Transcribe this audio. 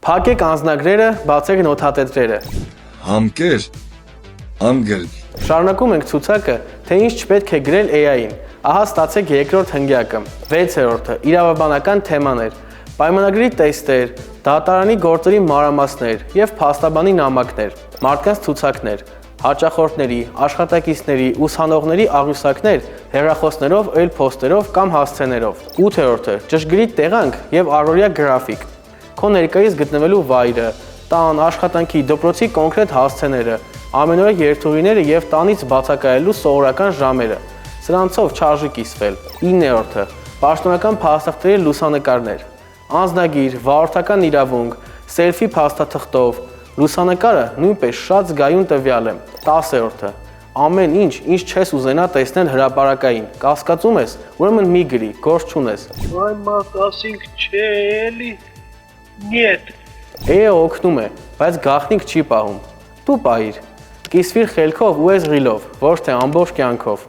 Փակեք անձնագրերը, բացեք նոթատետրերը։ Համկեր, անգր։ Շարունակում ենք ցուցակը, թե ինչ չպետք է գրել AI-ին։ Ահա ստացեք երկրորդ հնգյակը։ 6-րդը՝ իրավաբանական թեմաներ, պայմանագրի տեստեր, դատարանի գործերի մանրամասներ եւ փաստաբանի նամակներ, մարդկանց ցուցակներ, հաճախորդների, աշխատակիցների, ուսանողների աղյուսակներ, հեռախոսներով, այլ փոստերով կամ հասցեներով։ 8-րդը՝ ճշգրիտ տեղանք եւ առօրյա գրաֆիկ։ Քո ներկայիս գտնվելու վայրը, տան, աշխատանքի, դպրոցի կոնկրետ հասցեները, ամենօրյա երթուղիները եւ տանից բացակայելու սովորական ժամերը։ Սրանցով չարժի կիսվել։ 9-րդը՝ պաշտոնական փաստաթղթերի լուսանկարներ, անձնագիր, վարորդական իրավունք, սելֆի փաստաթղթով, լուսանկարը նույնպես շատ զգայուն տվյալ է։ 10-րդը՝ ամեն ինչ, ինչ չես ուզենա տեսնել հրապարակային, կասկածում ես, ուրեմն մի գրի, գործ չունես։ Այն մարդ ասինք չէ էլի, նիետ։ Է օգնում է, բայց գաղտնիք չի պահում։ Դու պահիր, կիսվիր խելքով ու ես ղիլով, ոչ թե ամբողջ կյանքով։